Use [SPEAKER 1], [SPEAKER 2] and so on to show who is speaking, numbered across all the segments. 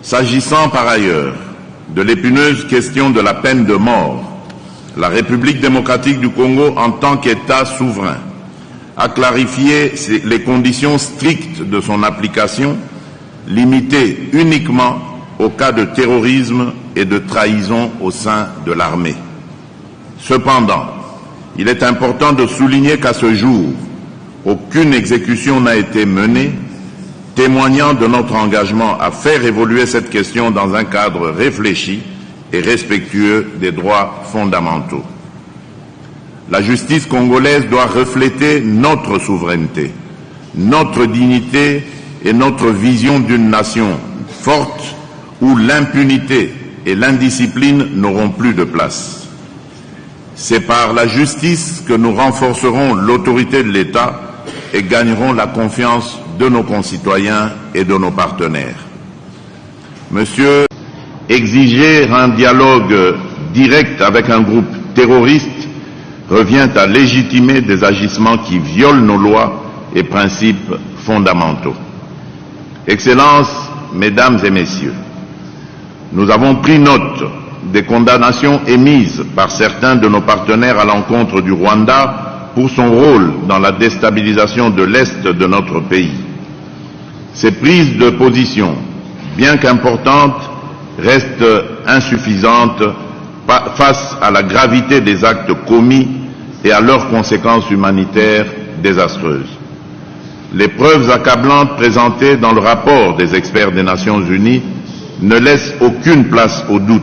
[SPEAKER 1] S'agissant par ailleurs de l'épineuse question de la peine de mort, la République démocratique du Congo, en tant qu'État souverain, a clarifié les conditions strictes de son application, limitées uniquement au cas de terrorisme et de trahison au sein de l'armée. Cependant, il est important de souligner qu'à ce jour, aucune exécution n'a été menée, témoignant de notre engagement à faire évoluer cette question dans un cadre réfléchi et respectueux des droits fondamentaux. La justice congolaise doit refléter notre souveraineté, notre dignité et notre vision d'une nation forte où l'impunité et l'indiscipline n'auront plus de place. C'est par la justice que nous renforcerons l'autorité de l'État et gagnerons la confiance de nos concitoyens et de nos partenaires. Monsieur, exiger un dialogue direct avec un groupe terroriste revient à légitimer des agissements qui violent nos lois et principes fondamentaux. Excellences, Mesdames et Messieurs, nous avons pris note des condamnations émises par certains de nos partenaires à l'encontre du Rwanda pour son rôle dans la déstabilisation de l'Est de notre pays. Ces prises de position, bien qu'importantes, restent insuffisantes face à la gravité des actes commis et à leurs conséquences humanitaires désastreuses. Les preuves accablantes présentées dans le rapport des experts des Nations Unies ne laissent aucune place au doute.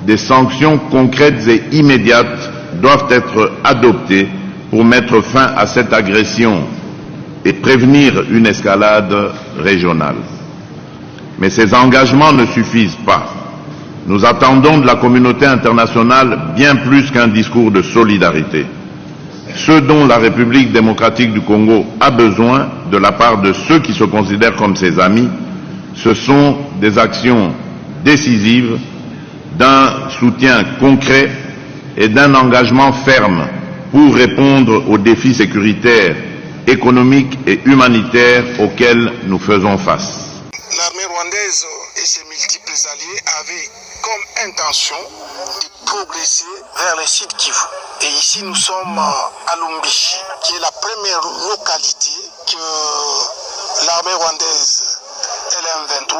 [SPEAKER 1] Des sanctions concrètes et immédiates doivent être adoptées pour mettre fin à cette agression et prévenir une escalade régionale. Mais ces engagements ne suffisent pas. Nous attendons de la communauté internationale bien plus qu'un discours de solidarité. Ce dont la République démocratique du Congo a besoin de la part de ceux qui se considèrent comme ses amis, ce sont des actions décisives, d'un soutien concret et d'un engagement ferme pour répondre aux défis sécuritaires, économiques et humanitaires auxquels nous faisons face.
[SPEAKER 2] L'armée rwandaise et ses multiples alliés avaient comme intention de progresser vers le sud Kivu. Et ici nous sommes à Lumbishi, qui est la première localité que l'armée rwandaise LM23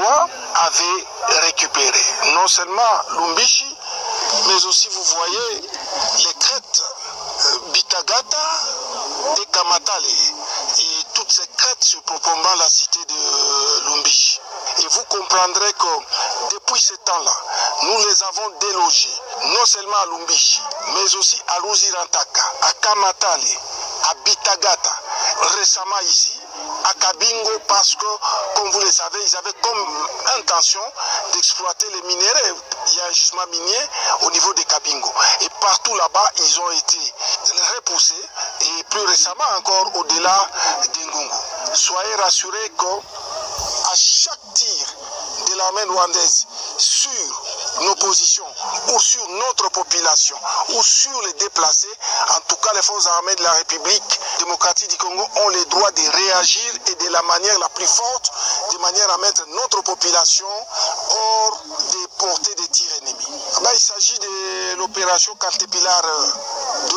[SPEAKER 2] avait récupérée. Non seulement Lumbishi, mais aussi vous voyez les crêtes Bitagata et Kamatale, et toutes ces crêtes surplombant la cité de Lumbishi. Et vous comprendrez que depuis ce temps-là, nous les avons délogés, non seulement à Lumbishi, mais aussi à Luzirantaka, à Kamatale, à Bitagata, récemment ici, à Kabingo, parce que, comme vous le savez, ils avaient comme intention d'exploiter les minéraux. Il y a un gisement minier au niveau de Kabingo. Et partout là-bas, ils ont été repoussés, et plus récemment encore au-delà d'Ngungu. Soyez rassurés qu'à chaque tir de l'armée rwandaise sur nos positions ou sur notre population ou sur les déplacés, en tout cas les forces armées de la République démocratique du Congo ont le droit de réagir et de la manière la plus forte, de manière à mettre notre population hors des portées des tirs ennemis. Là, il s'agit de l'opération Caterpillar 2,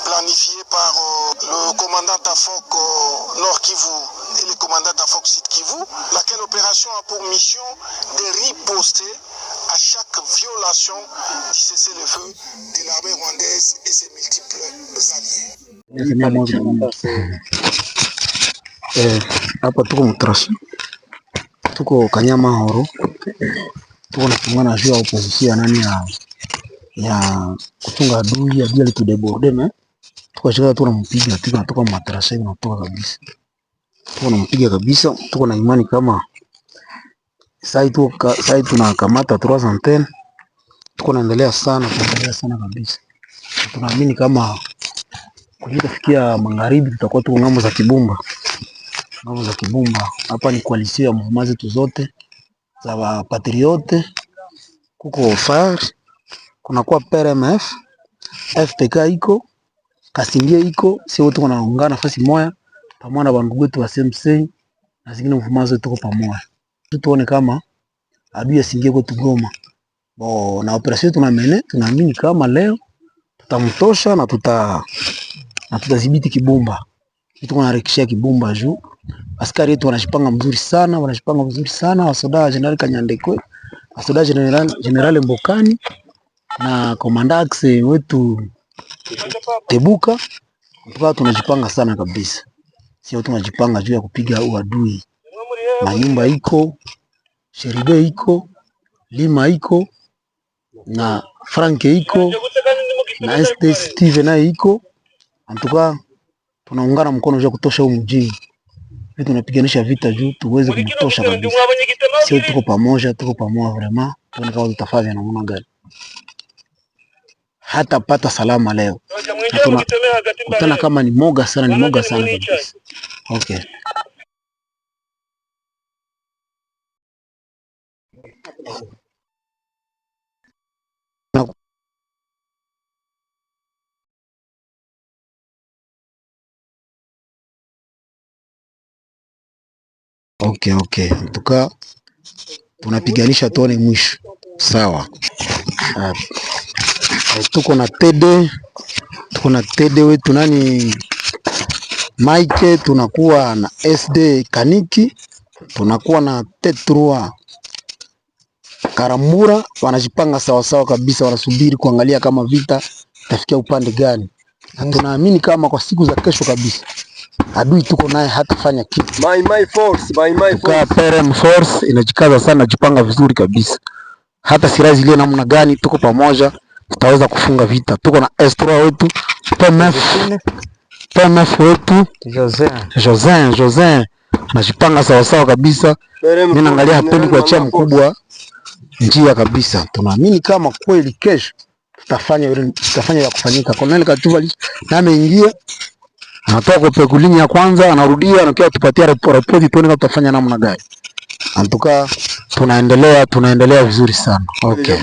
[SPEAKER 2] planifiée par le commandant Tafok Nord Kivu et le commandant Tafok Sud Kivu, laquelle opération a pour mission de riposter à chaque violation du cessez-le-feu de l'armée rwandaise et ses multiples alliés.
[SPEAKER 3] Hapa tuko Mutrashi, tuko Kanyamahoro, tuko napingana juu ya opposition nani ya kutunga adui adui alitudeborde me tuko shika tunampiga tuko Mutrashi na tuko kabisa. Tuko nampiga kabisa, tuko na imani kama sai tunakamata 3 antenne, tuko naendelea sana kabisa. Tunaamini kama kufikia magharibi tutakuwa tuko ngambo za Kibumba. Hapa ni koalisio ya movement zetu zote za wa patriote, kuko FAR, kuna kwa PRMF, FPK iko, Kasingie iko, sisi wote tunaungana nafasi moja pamoja na bandugu wetu wa SMC na zingine movement zetu tuko pamoja. Tuone kama adui asiingie kwetu Goma. Na operation tunamene, tunaamini kama leo tutamtosha na tutadhibiti Kibumba. Tuko narekishia Kibumba juu askari wetu wanajipanga mzuri sana, wasoda General Kanyandekwe, wasoda General Mbokani na Commandant wetu Tebuka. Tukawa tunajipanga sana kabisa. Sio tunajipanga juu ya kupiga uadui. Manyumba iko, Sheribe iko, Lima iko, na Franke iko, na Steve na iko. Antuka tunaungana mkono juu ya kutosha huu mji. Tunapiganisha vita juu tuweze kumtosha kabisa. Sio tuko pamoja vraiment. Tuone kama tutafanya namna gani. Hata pata salama leo. Kutana kama ni moga sana kabisa. Okay. Okay. Tuka tunapiganisha tuone mwisho. Sawa. Tuko na TD wetu nani Mike, tunakuwa na SD Kaniki, tunakuwa na T3 Karambura. Wanajipanga sawa kabisa, wanasubiri kuangalia kama vita tafikia upande gani. Na tunaamini kama kwa siku za kesho kabisa adui tuko naye hatafanya kitu.
[SPEAKER 4] My force.
[SPEAKER 3] PRM force inajikaza sana, jipanga vizuri kabisa. Hata sirazi ile namna gani tuko pamoja, tutaweza kufunga vita. Tuko na S3 wetu, PMF wetu, José anajipanga sawa kabisa. Mimi naangalia hapendi kuachia mkubwa njia kabisa. Tunaamini kama kweli kesho tutafanya ya kufanyika. Colonel Katuva na ameingia, anatoka kwa kulinya ya kwanza, anarudia anakia tupatia report tuone kama tutafanya namna gani. Antuka tunaendelea vizuri sana. Okay.